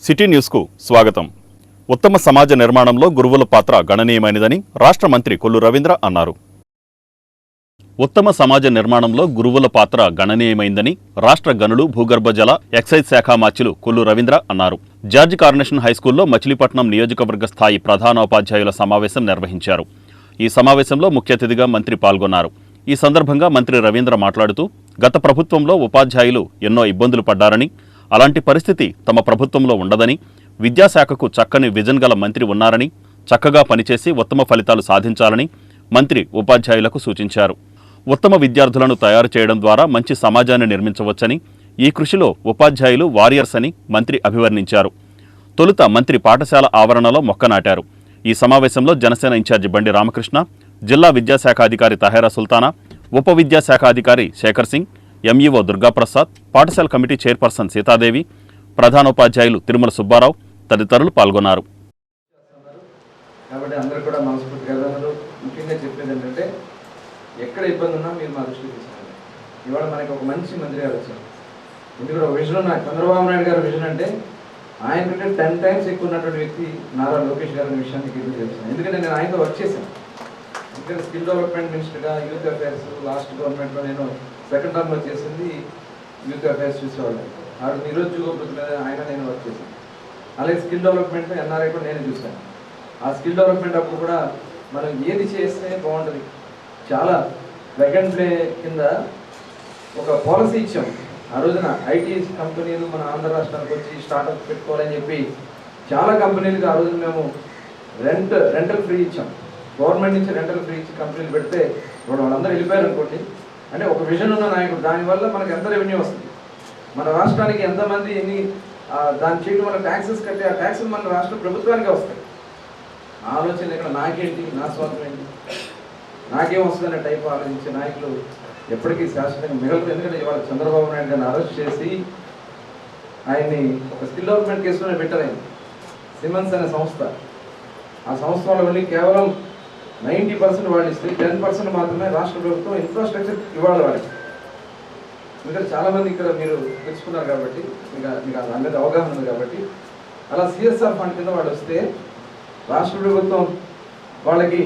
City న్యూస్కు స్వాగతం. ఉత్తమ సమాజ నిర్మాణంలో గురువుల పాత్ర గణనీయమైనదని రాష్ట్ర మంత్రి కొల్లు రవీంద్ర అన్నారు. ఉత్తమ సమాజ నిర్మాణంలో గురువుల పాత్ర గణనీయమైందని రాష్ట్ర గనులు, భూగర్భ జల, ఎక్సైజ్ శాఖ మార్చిలు కొల్లు రవీంద్ర అన్నారు. జార్జ్ కార్నెషన్ హైస్కూల్లో మచిలీపట్నం నియోజకవర్గ స్థాయి ప్రధానోపాధ్యాయుల సమావేశం నిర్వహించారు. ఈ సమావేశంలో ముఖ్య అతిథిగా మంత్రి పాల్గొన్నారు. ఈ సందర్భంగా మంత్రి రవీంద్ర మాట్లాడుతూ, గత ప్రభుత్వంలో ఉపాధ్యాయులు ఎన్నో ఇబ్బందులు పడ్డారని, అలాంటి పరిస్థితి తమ ప్రభుత్వంలో ఉండదని, విద్యాశాఖకు చక్కని విజన్ గల మంత్రి ఉన్నారని, చక్కగా పనిచేసి ఉత్తమ ఫలితాలు సాధించాలని మంత్రి ఉపాధ్యాయులకు సూచించారు. ఉత్తమ విద్యార్థులను తయారు చేయడం ద్వారా మంచి సమాజాన్ని నిర్మించవచ్చని, ఈ కృషిలో ఉపాధ్యాయులు వారియర్స్ అని మంత్రి అభివర్ణించారు. తొలుత మంత్రి పాఠశాల ఆవరణలో మొక్క నాటారు. ఈ సమావేశంలో జనసేన ఇన్ఛార్జి బండి రామకృష్ణ, జిల్లా విద్యాశాఖ అధికారి తహేరా సుల్తానా, ఉప విద్యాశాఖ అధికారి శేఖర్ సింగ్, ఎంఈఓ దుర్గాప్రసాద్, పాఠశాల కమిటీ చైర్పర్సన్ సీతాదేవి, ప్రధానోపాధ్యాయులు తిరుమల సుబ్బారావు తదితరులు పాల్గొన్నారు. కాబట్టి అందరూ కూడా మనస్ఫూర్తిగా ముఖ్యంగా చెప్పేది ఏంటంటే, ఎక్కడ ఇబ్బంది ఉన్నా మీరు మా దృష్టికి తీసుకురండి. ఇవాళ మనకి ఒక మంచి మంత్రి గారు వచ్చారు. ఎందుకంటే ఒక విజన్ ఉన్న చంద్రబాబు నాయుడు గారి విజన్ అంటే ఆయన కంటే 10 times ఎక్కువ ఉన్నటువంటి వ్యక్తి నారా లోకేష్ గారి విషయాన్ని తెలుస్తాను. ఎందుకంటే నేను ఆయనతో వర్క్ చేశాను. ఇక్కడ స్కిల్ డెవలప్మెంట్ మినిస్టర్గా, యూత్ అఫైర్స్ లాస్ట్ గవర్నమెంట్లో నేను సెకండ్ టర్మ్లో చేసింది యూత్ అఫైర్స్ చూసేవాళ్ళు. ఆవిడ నిరుద్యోగ వృత్తి మీద ఆయన నేను వర్క్ చేశాను. అలాగే స్కిల్ డెవలప్మెంట్ ఎన్ఆర్ఐ కూడా నేను చూశాను. ఆ స్కిల్ డెవలప్మెంట్ అప్పుడు కూడా మనం ఏది చేస్తే బాగుంటుంది, చాలా ప్లగ్ అండ్ ప్లే కింద ఒక పాలసీ ఇచ్చాం. ఆ రోజున ఐటీ కంపెనీలు మన ఆంధ్ర రాష్ట్రానికి వచ్చి స్టార్ట్అప్ పెట్టుకోవాలని చెప్పి చాలా కంపెనీలకు ఆ రోజున మేము రెంటల్ ఫ్రీ ఇచ్చాం. గవర్నమెంట్ నుంచి రెంటల్ ఫ్రీ ఇచ్చి కంపెనీలు పెడితే ఇప్పుడు వాళ్ళందరూ వెళ్ళిపోయారు అనుకోండి. అంటే ఒక విజన్ ఉన్న నాయకుడు, దానివల్ల మనకు ఎంత రెవెన్యూ వస్తుంది, మన రాష్ట్రానికి ఎంతమంది ఎన్ని దాన్ని చేయడం వల్ల ట్యాక్సెస్ కట్టి ఆ ట్యాక్సెస్ మన రాష్ట్ర ప్రభుత్వానికే వస్తాయి. ఆలోచన ఇక్కడ నాకేంటి, నా స్వార్థం ఏంటి, నాకేం వస్తుందనే టైప్ ఆలోచించే నాయకులు ఎప్పటికీ శాశ్వతంగా మిగలదు. ఎందుకంటే ఇవాళ చంద్రబాబు నాయుడు గారిని అరెస్ట్ చేసి ఆయన్ని ఒక స్కిల్ డెవలప్మెంట్ కేసులోనే పెట్టారు. సిమెన్స్ అనే సంస్థ, ఆ సంస్థ వాళ్ళు వెళ్ళి కేవలం 90% వాళ్ళు ఇస్తే 10% మాత్రమే రాష్ట్ర ప్రభుత్వం ఇన్ఫ్రాస్ట్రక్చర్ ఇవ్వాలి వాళ్ళకి. ఎందుకంటే చాలామంది ఇక్కడ మీరు తెలుసుకున్నారు కాబట్టి, మీకు దాని మీద అవగాహన ఉంది కాబట్టి, అలా సిఎస్ఆర్ ఫండ్ కింద వాళ్ళు వస్తే రాష్ట్ర ప్రభుత్వం వాళ్ళకి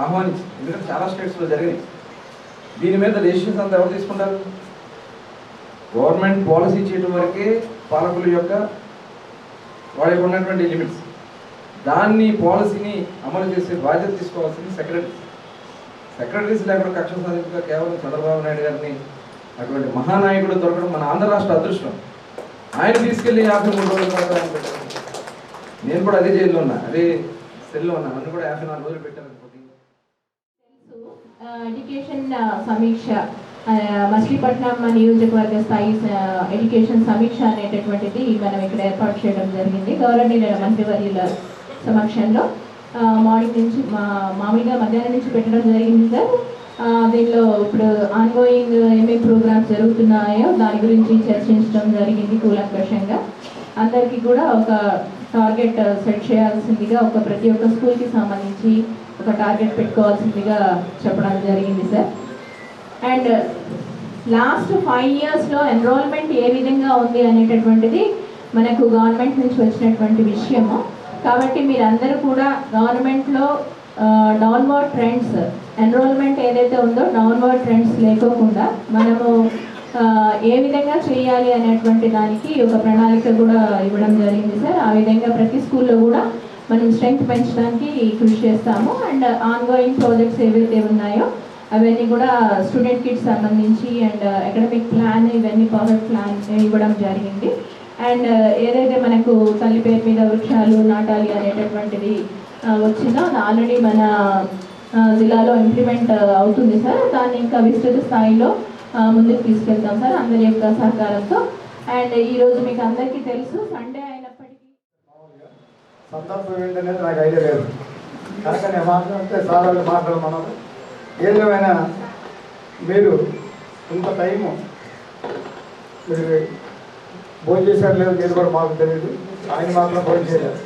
ఆహ్వానించింది. ఎందుకంటే చాలా స్టేట్స్లో జరిగినాయి. దీని మీద డెసిషన్స్ అంతా ఎవరు తీసుకుంటారు? గవర్నమెంట్ పాలసీ చేయడం వరకే పాలకుల యొక్క వాళ్ళకి ఉన్నటువంటి లిమిట్స్. దాన్ని పాలసీని అమలు చేసే బాధ్యత తీసుకోవాల్సింది సెక్రటరీస్ లేకుండా కక్ష సాధింపుగా కేవలం చంద్రబాబు నాయుడు గారిని అటువంటి మహానాయకుడు దొరకడం మన ఆంధ్ర రాష్ట్ర అదృష్టం. ఆయన తీసుకెళ్ళి 53 రోజుల తర్వాత ఆయన పెట్టారు. నేను కూడా అదే జైల్లో ఉన్నా, అదే సెల్లో ఉన్నా, నన్ను కూడా 54 రోజులు పెట్టారు. ఎడ్యుకేషన్ సమీక్ష, మచిలీపట్నం నియోజకవర్గ స్థాయి ఎడ్యుకేషన్ సమీక్ష అనేటటువంటిది మనం ఇక్కడ ఏర్పాటు చేయడం జరిగింది. గౌరవనీయుల మంత్రివర్యుల సమక్షంలో మార్నింగ్ నుంచి మామూలుగా మధ్యాహ్నం నుంచి పెట్టడం జరిగింది సార్. దీనిలో ఇప్పుడు ఆన్గోయింగ్ ఏమేమి ప్రోగ్రామ్స్ జరుగుతున్నాయో దాని గురించి చర్చించడం జరిగింది కూలంకషంగా. అందరికీ కూడా ఒక టార్గెట్ సెట్ చేయాల్సిందిగా, ప్రతి ఒక్క స్కూల్కి సంబంధించి ఒక టార్గెట్ పెట్టుకోవాల్సిందిగా చెప్పడం జరిగింది సార్. అండ్ లాస్ట్ 5 yearsలో ఎన్రోల్మెంట్ ఏ విధంగా ఉంది అనేటటువంటిది మనకు గవర్నమెంట్ నుంచి వచ్చినటువంటి విషయము. కాబట్టి మీరందరూ కూడా గవర్నమెంట్లో డౌన్వర్డ్ ట్రెండ్స్, ఎన్రోల్మెంట్ ఏదైతే ఉందో డౌన్వర్డ్ ట్రెండ్స్ లేకోకుండా మనము ఏ విధంగా చేయాలి అనేటువంటి దానికి ఒక ప్రణాళిక కూడా ఇవ్వడం జరిగింది సార్. ఆ విధంగా ప్రతి స్కూల్లో కూడా మనం స్ట్రెంగ్త్ పెంచడానికి కృషి చేస్తాము. అండ్ ఆన్గోయింగ్ ప్రాజెక్ట్స్ ఏవైతే ఉన్నాయో అవన్నీ కూడా స్టూడెంట్ కిట్స్ సంబంధించి అండ్ అకాడమిక్ ప్లాన్, ఇవన్నీ పర్ఫెక్ట్ ప్లాన్ ఇవ్వడం జరిగింది. అండ్ ఏదైతే మనకు తల్లి పేరు మీద వృక్షాలు నాటాలి అనేటటువంటిది వచ్చిందో అది ఆల్రెడీ మన జిల్లాలో ఇంప్లిమెంట్ అవుతుంది సార్. దాన్ని ఇంకా విస్తృత స్థాయిలో ముందుకు తీసుకెళ్తాం సార్ అందరి యొక్క సహకారంతో. అండ్ ఈరోజు మీకు అందరికీ తెలుసు, సండే అయినప్పటికీ సందర్భం ఏంటనేది నాకు ఐడియా లేదు కనుక నేను మాట్లాడితే సార్ వాళ్ళు మాట్లాడమన్నారు. ఏదేమైనా మీరు ఇంత టైము మీరు భోజనం చేశారు లేదు నేను కూడా మాకు తెలియదు. ఆయన మాత్రం భోజనం చేయలేదు.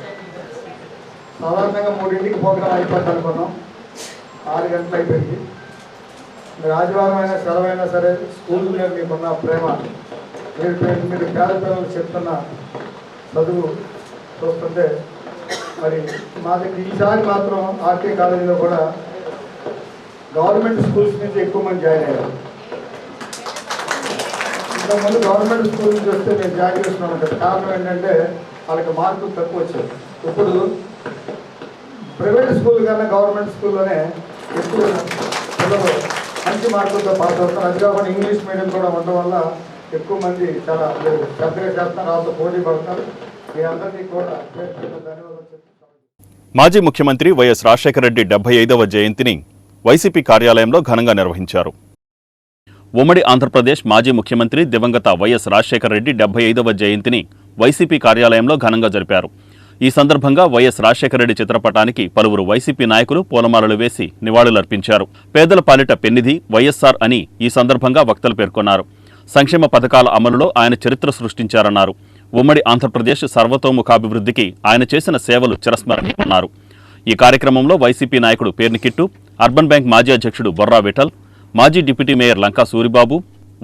సాధారణంగా 3ంటికి ప్రోగ్రాం అయిపోద్ది అనుకున్నాం, 6 గంటలు అయిపోయింది. మీరు ఆదివారం అయినా సెలవైనా సరే స్కూల్ మీద మీకున్న ప్రేమ, మీరు పేద పిల్లలకు చెప్తున్న చదువు చూస్తుంటే మరి మా దగ్గర ఈసారి మాత్రం ఆర్కే కాలేజీలో కూడా గవర్నమెంట్ స్కూల్స్ నుంచి ఎక్కువ మంది జాయిన్ అయ్యారు. ఇంతకుముందు గవర్నమెంట్ స్కూల్ నుంచి వస్తే మేము జాయిన్ చేస్తున్నాం అంటే కారణం ఏంటంటే వాళ్ళకి మార్కులు తక్కువ వచ్చాయి. ఇప్పుడు ప్రైవేట్ స్కూల్ కన్నా గవర్నమెంట్ స్కూల్లోనే ఎక్కువ పిల్లలు మంచి మార్కులతో పాస్ అవుతున్నారు. అది కాకుండా ఇంగ్లీష్ మీడియం కూడా ఉండడం వల్ల ఎక్కువ మంది చాలా పెద్దగా చేస్తున్నారు, వాళ్ళతో పోటీ పడుతున్నారు. మీ అందరికీ కూడా ధన్యవాదాలు చెప్తున్నాను. మాజీ ముఖ్యమంత్రి వైఎస్ రాజశేఖర రెడ్డి 75వ జయంతిని వైసీపీ కార్యాలయంలో ఘనంగా నిర్వహించారు. ఉమ్మడి ఆంధ్రప్రదేశ్ మాజీ ముఖ్యమంత్రి దివంగత వైఎస్ రాజశేఖర రెడ్డి 75వ జయంతిని వైసీపీ కార్యాలయంలో ఘనంగా జరిపారు. ఈ సందర్భంగా వైఎస్ రాజశేఖర రెడ్డి చిత్రపటానికి పలువురు వైసీపీ నాయకులు పూలమాలలు వేసి నివాళులర్పించారు. పేదల పాలిట పెన్నిధి వైఎస్ఆర్ అని ఈ సందర్భంగా వక్తలు పేర్కొన్నారు. సంక్షేమ పథకాల అమలులో ఆయన చరిత్ర సృష్టించారన్నారు. ఉమ్మడి ఆంధ్రప్రదేశ్ సర్వతోముఖాభివృద్ధికి ఆయన చేసిన సేవలు చిరస్మరణీయమన్నారు. ఈ కార్యక్రమంలో వైసీపీ నాయకుడు పేర్నికిట్టు, అర్బన్ బ్యాంక్ మాజీ అధ్యక్షుడు బొర్రా విఠల్, మాజీ deputy mayor Lanka Suribabu,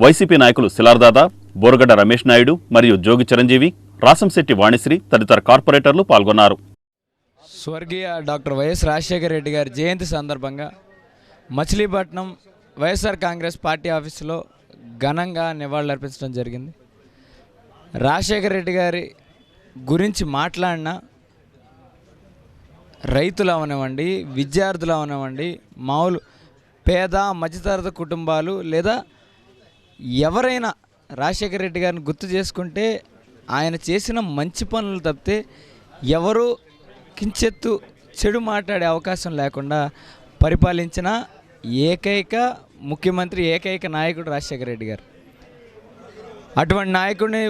YCP నాయకులు శిలార్దాదా, బోరగడ్డ రమేష్ నాయుడు మరియు జోగి చిరంజీవి, రాసంశెట్టి వాణిశ్రీ తదితర కార్పొరేటర్లు పాల్గొన్నారు. స్వర్గీయ డాక్టర్ వైఎస్ రాజశేఖర రెడ్డి గారి జయంతి సందర్భంగా మచిలీపట్నం వైఎస్ఆర్ కాంగ్రెస్ పార్టీ ఆఫీసులో ఘనంగా నివాళులర్పించడం జరిగింది. రాజశేఖర రెడ్డి గారి గురించి మాట్లాడిన రైతులు అవనివ్వండి, విద్యార్థులు అవనివ్వండి, మామూలు పేద మధ్యతరగతి కుటుంబాలు లేదా ఎవరైనా రాజశేఖర రెడ్డి గారిని గుర్తు చేసుకుంటే ఆయన చేసిన మంచి పనులు తప్పితే ఎవరు కించెత్తు చెడు మాట్లాడే అవకాశం లేకుండా పరిపాలించిన ఏకైక ముఖ్యమంత్రి, ఏకైక నాయకుడు రాజశేఖర రెడ్డి గారు. అటువంటి నాయకుడిని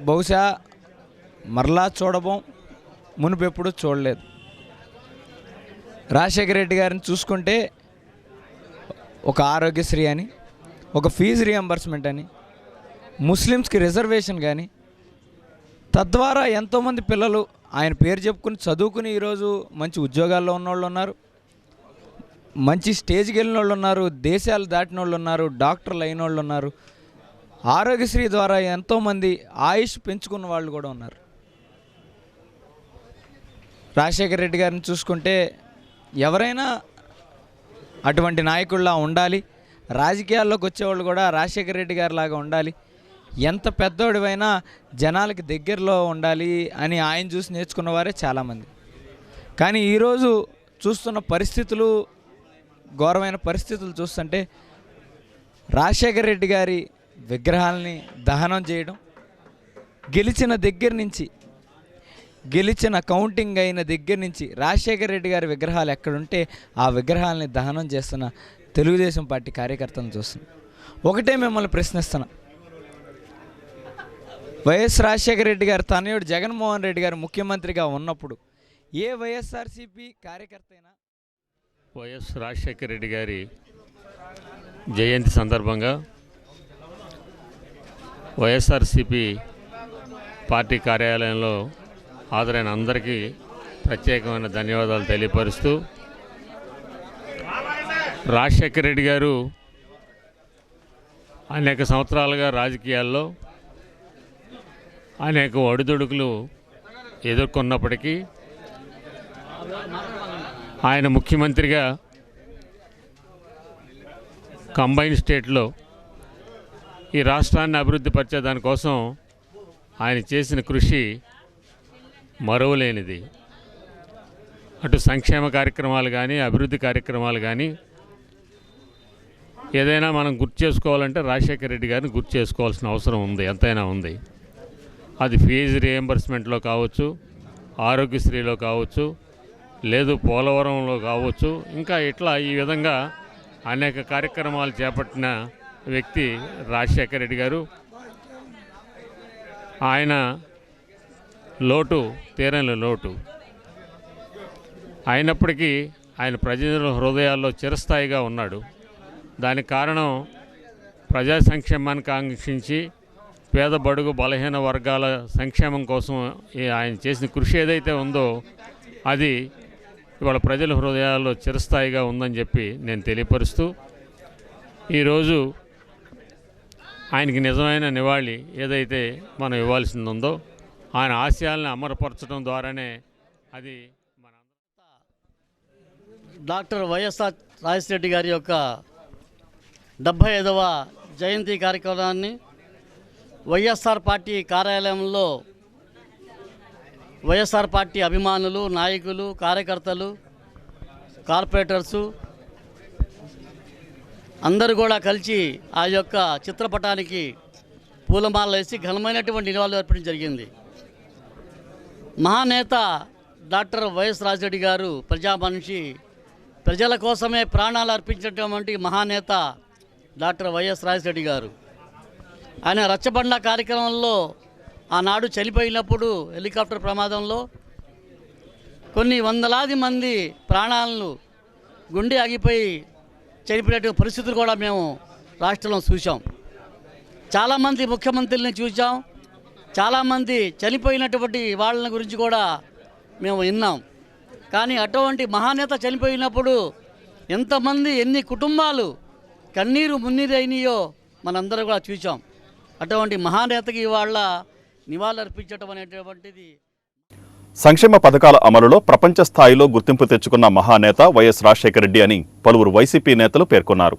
బహుశా మరలా చూడబోం, మునుపెప్పుడు చూడలేదు. రాజశేఖర రెడ్డి గారిని చూసుకుంటే ఒక ఆరోగ్యశ్రీ అని, ఒక ఫీజు రియంబర్స్మెంట్ అని, ముస్లిమ్స్కి రిజర్వేషన్ కానీ, తద్వారా ఎంతోమంది పిల్లలు ఆయన పేరు చెప్పుకుని చదువుకుని ఈరోజు మంచి ఉద్యోగాల్లో ఉన్నవాళ్ళు ఉన్నారు, మంచి స్టేజ్కి వెళ్ళిన వాళ్ళు ఉన్నారు, దేశాలు దాటిన వాళ్ళు ఉన్నారు, డాక్టర్లు అయిన వాళ్ళు ఉన్నారు, ఆరోగ్యశ్రీ ద్వారా ఎంతోమంది ఆయుష్ పెంచుకున్న వాళ్ళు కూడా ఉన్నారు. రాజశేఖర రెడ్డి గారిని చూసుకుంటే ఎవరైనా అటువంటి నాయకుల్లా ఉండాలి, రాజకీయాల్లోకి వచ్చేవాళ్ళు కూడా రాజశేఖర రెడ్డి గారి లాగా ఉండాలి, ఎంత పెద్దోడివైనా జనాలకి దగ్గరలో ఉండాలి అని ఆయన చూసి నేర్చుకున్న వారే చాలామంది. కానీ ఈరోజు చూస్తున్న పరిస్థితులు, ఘోరమైన పరిస్థితులు చూస్తుంటే రాజశేఖర రెడ్డి గారి విగ్రహాలని దహనం చేయడం, గెలిచిన కౌంటింగ్ అయిన దగ్గర నుంచి రాజశేఖర రెడ్డి గారి విగ్రహాలు ఎక్కడుంటే ఆ విగ్రహాలని దహనం చేస్తున్న తెలుగుదేశం పార్టీ కార్యకర్తలను చూస్తున్నాం. ఒకటే మిమ్మల్ని ప్రశ్నిస్తున్నా, వైఎస్ రాజశేఖర రెడ్డి గారు తనయుడు జగన్మోహన్ రెడ్డి గారు ముఖ్యమంత్రిగా ఉన్నప్పుడు ఏ వైఎస్ఆర్సీపీ కార్యకర్త అయినా వైఎస్ రాజశేఖర రెడ్డి గారి జయంతి సందర్భంగా వైఎస్ఆర్సీపీ పార్టీ కార్యాలయంలో హాజరైన అందరికీ ప్రత్యేకమైన ధన్యవాదాలు తెలియపరుస్తూ, రాజశేఖర రెడ్డి గారు అనేక సంవత్సరాలుగా రాజకీయాల్లో అనేక ఒడిదుడుకులు ఎదుర్కొన్నప్పటికీ ఆయన ముఖ్యమంత్రిగా కంబైన్ స్టేట్లో ఈ రాష్ట్రాన్ని అభివృద్ధి పరిచే దానికోసం ఆయన చేసిన కృషి మరువలేనిది. అటు సంక్షేమ కార్యక్రమాలు కానీ, అభివృద్ధి కార్యక్రమాలు కానీ ఏదైనా మనం గుర్తు చేసుకోవాలంటే రాజశేఖర రెడ్డి గారిని గుర్తు చేసుకోవాల్సిన అవసరం ఉంది, ఎంతైనా ఉంది. అది ఫీజు రియంబర్స్మెంట్లో కావచ్చు, ఆరోగ్యశ్రీలో కావచ్చు, లేదు పోలవరంలో కావచ్చు, ఇంకా ఇట్లా ఈ విధంగా అనేక కార్యక్రమాలు చేపట్టిన వ్యక్తి రాజశేఖర రెడ్డి గారు. ఆయన లోటు తీరని లోటు అయినప్పటికీ ఆయన ప్రజల హృదయాల్లో చిరస్థాయిగా ఉన్నాడు. దానికి కారణం ప్రజా సంక్షేమానికి ఆంక్షించి పేద బడుగు బలహీన వర్గాల సంక్షేమం కోసం ఆయన చేసిన కృషి ఏదైతే ఉందో అది ఇవాళ ప్రజల హృదయాల్లో చిరస్థాయిగా ఉందని చెప్పి నేను తెలియపరుస్తూ, ఈరోజు ఆయనకి నిజమైన నివాళి ఏదైతే మనం ఇవ్వాల్సింది ఉందో ఆయన ఆశయాలను అమలుపరచడం ద్వారానే అది మన డాక్టర్ వైఎస్ఆర్ రాజశేఖర గారి యొక్క 75వ జయంతి కార్యక్రమాన్ని వైఎస్ఆర్ పార్టీ కార్యాలయంలో వైఎస్ఆర్ పార్టీ అభిమానులు, నాయకులు, కార్యకర్తలు, కార్పొరేటర్సు అందరూ కూడా కలిసి ఆ యొక్క చిత్రపటానికి పూలమాల వేసి ఘనమైనటువంటి నివాళులు అర్పించడం జరిగింది. మహానేత డాక్టర్ వైఎస్ రాజశేఖర గారు ప్రజా మనిషి, ప్రజల కోసమే ప్రాణాలు అర్పించినటువంటి మహానేత డాక్టర్ వైఎస్ రాజశేఖర గారు. ఆయన రచ్చబండ కార్యక్రమంలో ఆనాడు చనిపోయినప్పుడు హెలికాప్టర్ ప్రమాదంలో కొన్ని వందలాది మంది ప్రాణాలను గుండె ఆగిపోయి చనిపోయినటువంటి పరిస్థితులు కూడా మేము రాష్ట్రంలో చూసాం. చాలామంది ముఖ్యమంత్రుల్ని చూసాం, చాలామంది చనిపోయినటువంటి వాళ్ళ గురించి కూడా మేము విన్నాం. కానీ అటువంటి మహానేత చనిపోయినప్పుడు ఎంతమంది, ఎన్ని కుటుంబాలు కన్నీరు మున్నీరు అయినాయో మనందరూ కూడా చూసాం. అటువంటి మహానేతకి ఇవాళ నివాళులర్పించడం అనేటువంటిది. సంక్షేమ పథకాల అమలులో ప్రపంచ స్థాయిలో గుర్తింపు తెచ్చుకున్న మహానేత వైఎస్ రాజశేఖర రెడ్డి అని పలువురు వైసీపీ నేతలు పేర్కొన్నారు.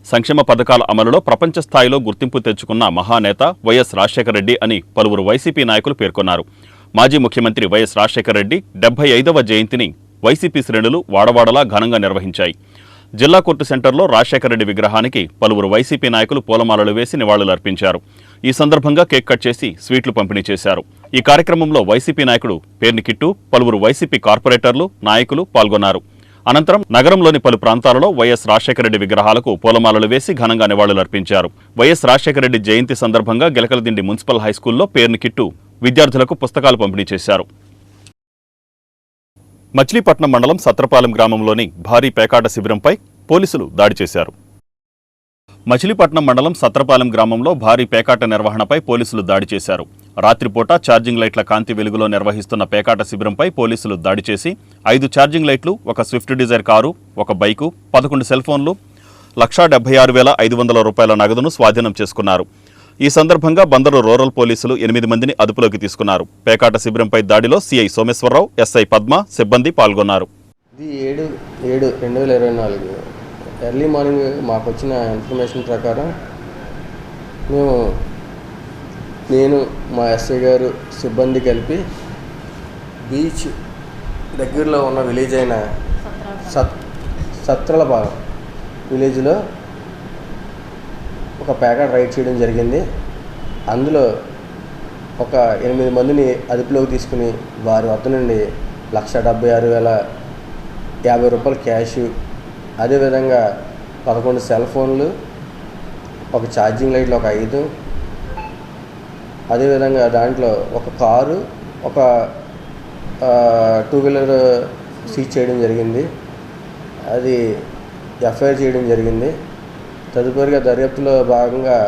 సంక్షేమ పథకాల అమలులో ప్రపంచ స్థాయిలో గుర్తింపు తెచ్చుకున్న మహానేత వైఎస్ రాజశేఖర రెడ్డి అని పలువురు వైసీపీ నాయకులు పేర్కొన్నారు. మాజీ ముఖ్యమంత్రి వైఎస్ రాజశేఖర రెడ్డి 75వ జయంతిని వైసీపీ శ్రేణులు వాడవాడలా ఘనంగా నిర్వహించాయి. జిల్లా కోర్టు సెంటర్లో రాజశేఖర రెడ్డి విగ్రహానికి పలువురు వైసీపీ నాయకులు పూలమాలలు వేసి నివాళులర్పించారు. ఈ సందర్భంగా కేక్ కట్ చేసి స్వీట్లు పంపిణీ చేశారు. ఈ కార్యక్రమంలో వైసీపీ నాయకుడు పేర్ని కిట్టు, పలువురు వైసీపీ కార్పొరేటర్లు, నాయకులు పాల్గొన్నారు. అనంతరం నగరంలోని పలు ప్రాంతాలలో వైఎస్ రాజశేఖర రెడ్డి విగ్రహాలకు పూలమాలలు వేసి ఘనంగా నివాళులర్పించారు. వైఎస్ రాజశేఖర రెడ్డి జయంతి సందర్భంగా గిలకలదిండి మున్సిపల్ హైస్కూల్లో పేర్ని కిట్టు విద్యార్థులకు పుస్తకాలు పంపిణీ చేశారు. మచిలీపట్నం మండలం సత్రపాలెం గ్రామంలోని భారీ పేకాట శిబిరంపై పోలీసులు దాడి చేశారు. మచిలీపట్నం మండలం సత్రపాలెం గ్రామంలో భారీ పేకాట నిర్వహణపై పోలీసులు దాడి చేశారు. రాత్రిపూట ఛార్జింగ్ లైట్ల కాంతి వెలుగులో నిర్వహిస్తున్న పేకాట శిబిరంపై పోలీసులు దాడి చేసి 5 ఛార్జింగ్ లైట్లు, ఒక స్విఫ్ట్ డిజైర్ కారు, ఒక బైకు, 11 సెల్ ఫోన్లు, 1,76,500 రూపాయల నగదును స్వాధీనం చేసుకున్నారు. ఈ సందర్భంగా బందరు రూరల్ పోలీసులు 8 మందిని అదుపులోకి తీసుకున్నారు. పేకాట శిబిరంపై దాడిలో సిఐ సోమేశ్వరరావు, ఎస్ఐ పద్మ సిబ్బంది పాల్గొన్నారు. ఇది 7/7/2024 ఎర్లీ మార్నింగ్ మాకు వచ్చిన ఇన్ఫర్మేషన్ ప్రకారం నేను మా ఎస్ఐ గారు సిబ్బంది కలిపి బీచ్ దగ్గరలో ఉన్న విలేజ్ అయిన సత్రలపాలెం విలేజ్లో ఒక ప్యాకెట్ రైడ్ చేయడం జరిగింది. అందులో ఒక 8 మందిని అదుపులోకి తీసుకుని వారి వద్ద నుండి 1,76,050 రూపాయల క్యాష్, అదేవిధంగా 11 సెల్ ఫోన్లు, ఒక ఛార్జింగ్ లైట్లు ఒక 5, అదేవిధంగా దాంట్లో ఒక కారు, ఒక 2 వీలర్ సీజ్ చేయడం జరిగింది. అది ఎఫ్ఐఆర్ చేయడం జరిగింది. తదుపరిగా దర్యాప్తులో భాగంగా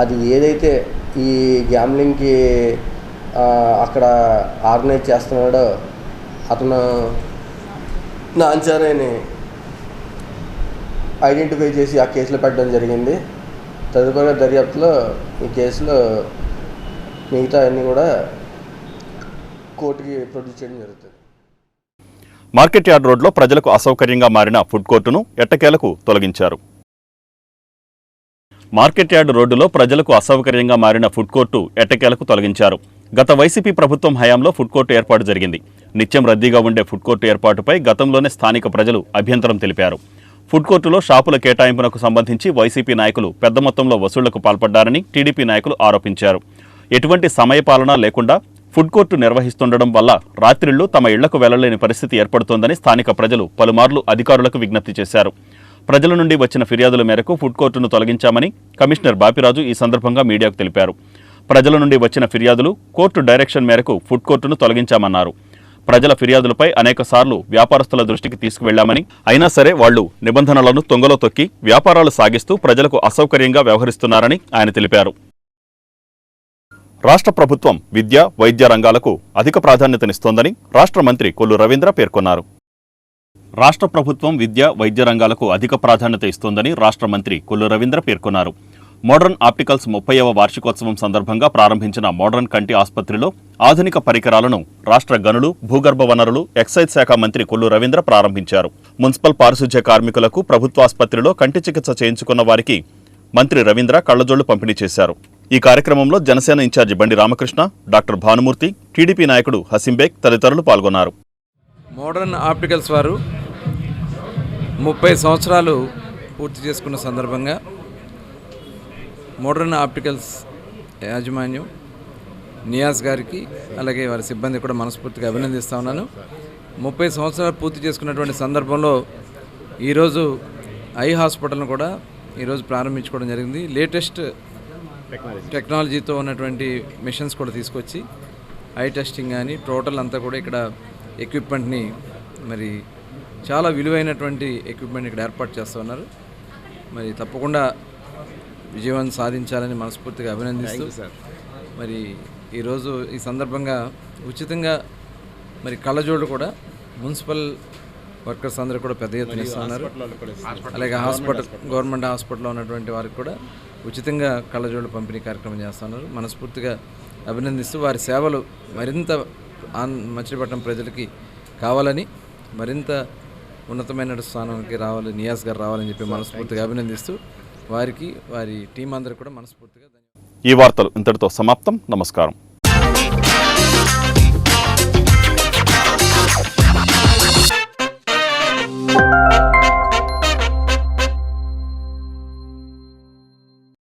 అది ఏదైతే ఈ గ్యామ్లింగ్కి అక్కడ ఆర్గనైజ్ చేస్తున్నాడో అతను నాంచారని ఐడెంటిఫై చేసి ఆ కేసులో పెట్టడం జరిగింది. తదుపరిగా దర్యాప్తులో ఈ కేసులో మిగతా అన్నీ కూడా కోర్టుకి ప్రొడ్యూస్ చేయడం జరుగుతుంది. మార్కెట్ యార్డ్ రోడ్లో ప్రజలకు అసౌకర్యంగా మారిన ఫుడ్ కోర్టును ఎట్టకేలకు తొలగించారు. మార్కెట్ యార్డ్ రోడ్డులో ప్రజలకు అసౌకర్యంగా మారిన ఫుడ్ కోర్టు ఎట్టకేలకు తొలగించారు. గత వైసీపీ ప్రభుత్వం హయాంలో ఫుడ్ కోర్టు ఏర్పాటు జరిగింది. నిత్యం రద్దీగా ఉండే ఫుడ్ కోర్టు ఏర్పాటుపై గతంలోనే స్థానిక ప్రజలు అభ్యంతరం తెలిపారు. ఫుడ్ కోర్టులో షాపుల కేటాయింపునకు సంబంధించి వైసీపీ నాయకులు పెద్ద మొత్తంలో వసూళ్లకు పాల్పడ్డారని టీడీపీ నాయకులు ఆరోపించారు. ఎటువంటి సమయపాలన లేకుండా ఫుడ్ కోర్టు నిర్వహిస్తుండడం వల్ల రాత్రిళ్లు తమ ఇళ్లకు వెళ్లలేని పరిస్థితి ఏర్పడుతోందని స్థానిక ప్రజలు పలుమార్లు అధికారులకు విజ్ఞప్తి చేశారు. ప్రజల నుండి వచ్చిన ఫిర్యాదుల మేరకు ఫుడ్ కోర్టును తొలగించామని కమిషనర్ బాపిరాజు ఈ సందర్భంగా మీడియాకు తెలిపారు. ప్రజల నుండి వచ్చిన ఫిర్యాదులు, కోర్టు డైరెక్షన్ మేరకు ఫుడ్ కోర్టును తొలగించామన్నారు. ప్రజల ఫిర్యాదులపై అనేకసార్లు వ్యాపారస్తుల దృష్టికి తీసుకువెళ్లామని, అయినా సరే వాళ్లు నిబంధనలను తొంగలో తొక్కి వ్యాపారాలు సాగిస్తూ ప్రజలకు అసౌకర్యంగా వ్యవహరిస్తున్నారని ఆయన తెలిపారు. రాష్ట్ర ప్రభుత్వం విద్య, వైద్య రంగాలకు అధిక ప్రాధాన్యతనిస్తోందని రాష్ట్ర మంత్రి కొల్లు రవీంద్ర పేర్కొన్నారు. రాష్ట్ర ప్రభుత్వం విద్య, వైద్య రంగాలకు అధిక ప్రాధాన్యత ఇస్తోందని రాష్ట్ర మంత్రి కొల్లు రవీంద్ర పేర్కొన్నారు. మోడర్న్ ఆప్టికల్స్ 30వ వార్షికోత్సవం సందర్భంగా ప్రారంభించిన మోడర్న్ కంటి ఆసుపత్రిలో ఆధునిక పరికరాలను రాష్ట్ర గనులు, భూగర్భ వనరులు, ఎక్సైజ్ శాఖ మంత్రి కొల్లు రవీంద్ర ప్రారంభించారు. మున్సిపల్ పారిశుధ్య కార్మికులకు ప్రభుత్వాసుపత్రిలో కంటి చికిత్స చేయించుకున్న వారికి మంత్రి రవీంద్ర కళ్లజోళ్లు పంపిణీ చేశారు. ఈ కార్యక్రమంలో జనసేన ఇన్ఛార్జి బండి రామకృష్ణ, డాక్టర్ భానుమూర్తి, టీడీపీ నాయకుడు హసీంబేగ్ తదితరులు పాల్గొన్నారు. మోడర్న్ ఆప్టికల్స్ వారు 30 సంవత్సరాలు పూర్తి చేసుకున్న సందర్భంగా మోడర్న్ ఆప్టికల్స్ యాజమాన్యం నియాజ్ గారికి అలాగే వారి సిబ్బంది కూడా మనస్ఫూర్తిగా అభినందిస్తా ఉన్నాను. 30 సంవత్సరాలు పూర్తి చేసుకున్నటువంటి సందర్భంలో ఈరోజు ఐ హాస్పిటల్ను కూడా ఈరోజు ప్రారంభించుకోవడం జరిగింది. లేటెస్ట్ టెక్నాలజీతో ఉన్నటువంటి మిషన్స్ కూడా తీసుకొచ్చి ఐ టెస్టింగ్ కానీ టోటల్ అంతా కూడా ఇక్కడ ఎక్విప్మెంట్ని మరి చాలా విలువైనటువంటి ఎక్విప్మెంట్ ఇక్కడ ఏర్పాటు చేస్తూ ఉన్నారు. మరి తప్పకుండా విజయవంతం సాధించాలని మనస్ఫూర్తిగా అభినందిస్తూ మరి ఈరోజు ఈ సందర్భంగా ఉచితంగా మరి కళ్ళజోళ్ళు కూడా మున్సిపల్ వర్కర్స్ అందరూ కూడా పెద్ద ఎత్తున ఇస్తూ ఉన్నారు. అలాగే గవర్నమెంట్ హాస్పిటల్లో ఉన్నటువంటి వారికి కూడా ఉచితంగా కళ్ళజోళ్ళు పంపిణీ కార్యక్రమం చేస్తున్నారు. మనస్ఫూర్తిగా అభినందిస్తూ వారి సేవలు మరింత మచిలీపట్నం ప్రజలకి కావాలని, మరింత ఉన్నతమైన స్థానానికి రావాలి, నియాజ్ గారు రావాలని చెప్పి మనస్ఫూర్తిగా అభినందిస్తూ వారికి వారి టీం అందరూ కూడా మనస్ఫూర్తిగా ఈ వార్తలు ఇంతటితో సమాప్తం. నమస్కారం.